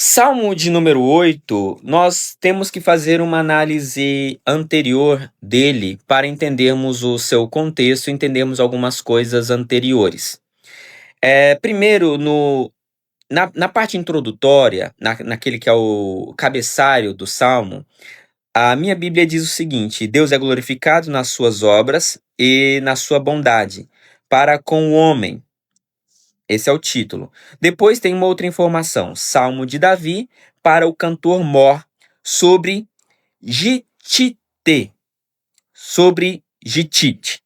Salmo de número 8, nós temos que fazer uma análise anterior dele para entendermos o seu contexto, entendermos algumas coisas anteriores. Primeiro, na parte introdutória, naquele que é o cabeçalho do Salmo, a minha Bíblia diz o seguinte: Deus é glorificado nas suas obras e na sua bondade para com o homem. Esse é o título. Depois tem uma outra informação: Salmo de Davi para o cantor Mor sobre Gitite. Sobre Gitite.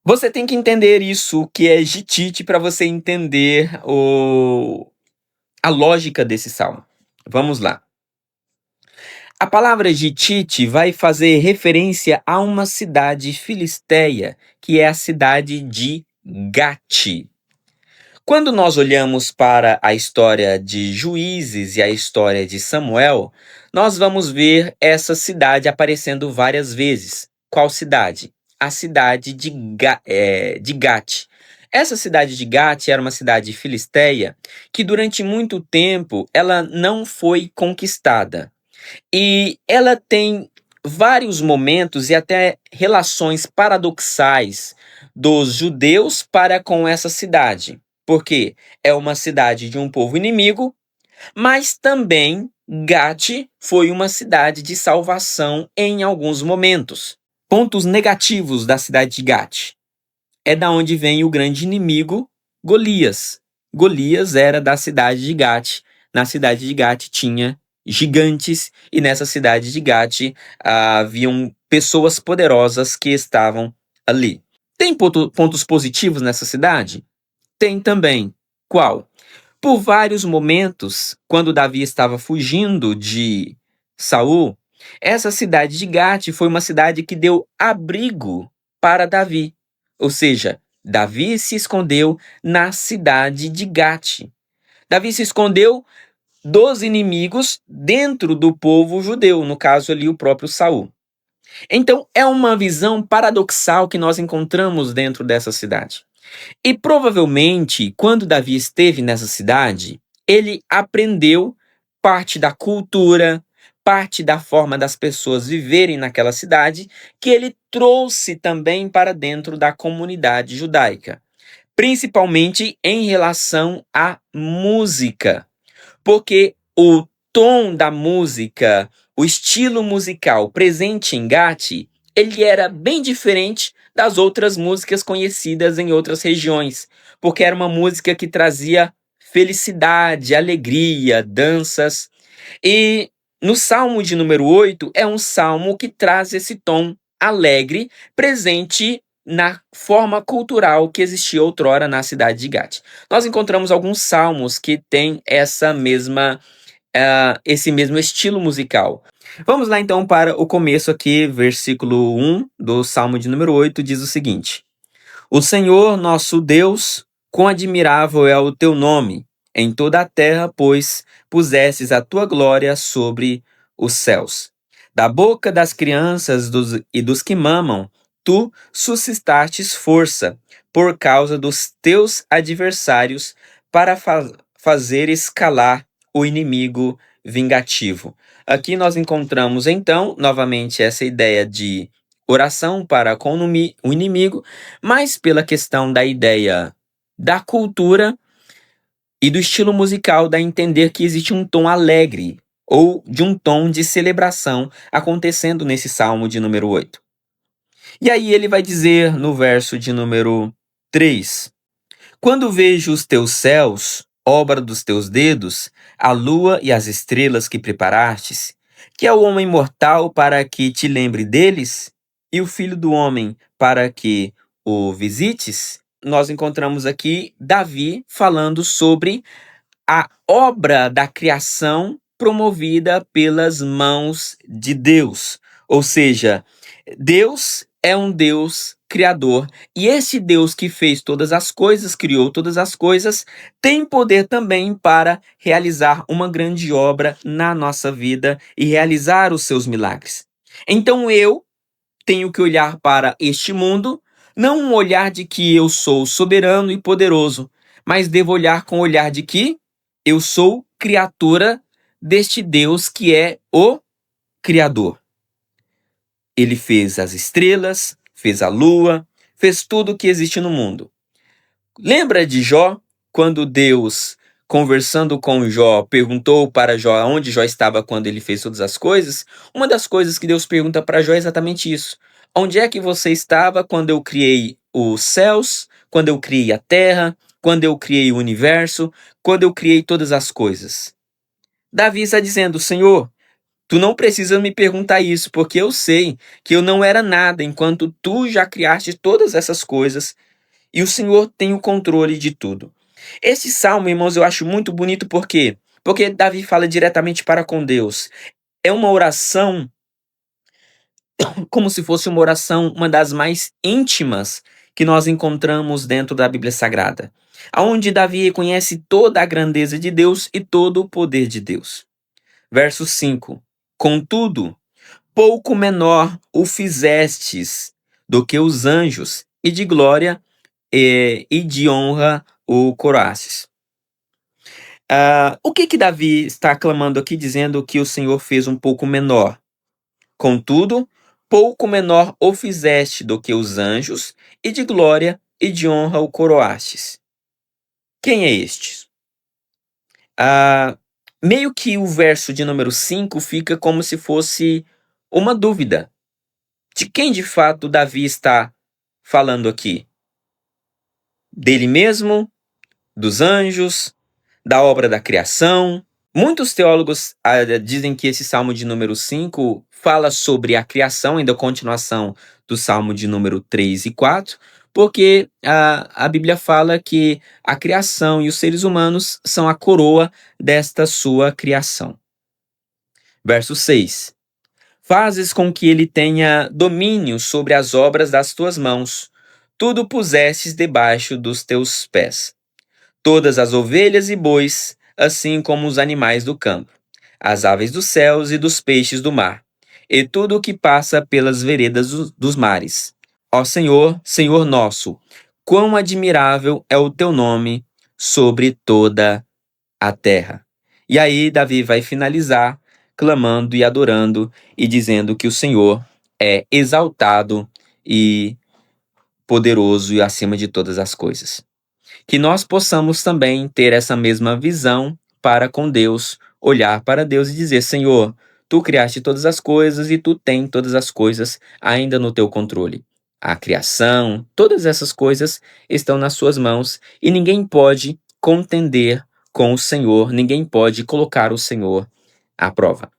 Você tem que entender isso, o que é Gitite, para você entender a lógica desse salmo. Vamos lá. A palavra Gitite vai fazer referência a uma cidade filisteia, que é a cidade de Gati. Quando nós olhamos para a história de Juízes e a história de Samuel, nós vamos ver essa cidade aparecendo várias vezes. Qual cidade? A cidade de Gate. Essa cidade de Gate era uma cidade filisteia que durante muito tempo ela não foi conquistada. E ela tem vários momentos e até relações paradoxais dos judeus para com essa cidade. Porque é uma cidade de um povo inimigo, mas também Gate foi uma cidade de salvação em alguns momentos. Pontos negativos da cidade de Gate. É da onde vem o grande inimigo Golias. Golias era da cidade de Gate. Na cidade de Gate tinha gigantes e nessa cidade de Gate haviam pessoas poderosas que estavam ali. Tem pontos positivos nessa cidade? Tem também. Qual? Por vários momentos, quando Davi estava fugindo de Saul, essa cidade de Gate foi uma cidade que deu abrigo para Davi. Ou seja, Davi se escondeu na cidade de Gate. Davi se escondeu dos inimigos dentro do povo judeu, no caso ali o próprio Saul. Então é uma visão paradoxal que nós encontramos dentro dessa cidade. E provavelmente, quando Davi esteve nessa cidade, ele aprendeu parte da cultura, parte da forma das pessoas viverem naquela cidade, que ele trouxe também para dentro da comunidade judaica, principalmente em relação à música, porque o tom da música, o estilo musical presente em Gati, ele era bem diferente das outras músicas conhecidas em outras regiões, porque era uma música que trazia felicidade, alegria, danças. E no Salmo de número 8 é um salmo que traz esse tom alegre presente na forma cultural que existia outrora na cidade de Gate. Nós encontramos alguns salmos que têm esse mesmo estilo musical. Vamos lá então para o começo aqui, versículo 1 do Salmo de número 8 diz o seguinte: O Senhor nosso Deus, quão admirável é o teu nome em toda a terra, pois pusestes a tua glória sobre os céus. Da boca das crianças e dos que mamam, tu suscitastes força por causa dos teus adversários para fazer escalar o inimigo vingativo. Aqui nós encontramos então novamente essa ideia de oração para com o inimigo, mas pela questão da ideia da cultura e do estilo musical, dá a entender que existe um tom alegre ou de um tom de celebração acontecendo nesse salmo de número 8. E aí ele vai dizer no verso de número 3: Quando vejo os teus céus, obra dos teus dedos, a lua e as estrelas que preparastes, que é o homem mortal para que te lembre deles, e o filho do homem para que o visites, nós encontramos aqui Davi falando sobre a obra da criação promovida pelas mãos de Deus. Ou seja, Deus é um Deus criador, e esse Deus que fez todas as coisas, criou todas as coisas, tem poder também para realizar uma grande obra na nossa vida e realizar os seus milagres. Então eu tenho que olhar para este mundo, não um olhar de que eu sou soberano e poderoso, mas devo olhar com o olhar de que eu sou criatura deste Deus que é o Criador. Ele fez as estrelas, fez a lua, fez tudo o que existe no mundo. Lembra de Jó, quando Deus, conversando com Jó, perguntou para Jó onde Jó estava quando ele fez todas as coisas? Uma das coisas que Deus pergunta para Jó é exatamente isso. Onde é que você estava quando eu criei os céus, quando eu criei a terra, quando eu criei o universo, quando eu criei todas as coisas? Davi está dizendo, Senhor, tu não precisa me perguntar isso, porque eu sei que eu não era nada enquanto tu já criaste todas essas coisas e o Senhor tem o controle de tudo. Esse salmo, irmãos, eu acho muito bonito por quê? Porque Davi fala diretamente para com Deus. É uma oração como se fosse uma oração, uma das mais íntimas que nós encontramos dentro da Bíblia Sagrada, aonde Davi reconhece toda a grandeza de Deus e todo o poder de Deus. Verso 5: Contudo, pouco menor o fizestes do que os anjos, e de glória e de honra o coroastes. O que Davi está clamando aqui, dizendo que o Senhor fez um pouco menor? Contudo, pouco menor o fizeste do que os anjos, e de glória e de honra o coroastes. Quem é este? Meio que o verso de número 5 fica como se fosse uma dúvida. De quem de fato Davi está falando aqui? Dele mesmo? Dos anjos? Da obra da criação? Muitos teólogos dizem que esse Salmo de número 5 fala sobre a criação, ainda a continuação do Salmo de número 3 e 4, porque a Bíblia fala que a criação e os seres humanos são a coroa desta sua criação. Verso 6: Fazes com que ele tenha domínio sobre as obras das tuas mãos, tudo pusestes debaixo dos teus pés. Todas as ovelhas e bois, assim como os animais do campo, as aves dos céus e dos peixes do mar, e tudo o que passa pelas veredas dos mares. Ó Senhor, Senhor nosso, quão admirável é o teu nome sobre toda a terra. E aí Davi vai finalizar clamando e adorando e dizendo que o Senhor é exaltado e poderoso e acima de todas as coisas. Que nós possamos também ter essa mesma visão para com Deus, olhar para Deus e dizer, Senhor, tu criaste todas as coisas e tu tens todas as coisas ainda no teu controle. A criação, todas essas coisas estão nas suas mãos e ninguém pode contender com o Senhor, ninguém pode colocar o Senhor à prova.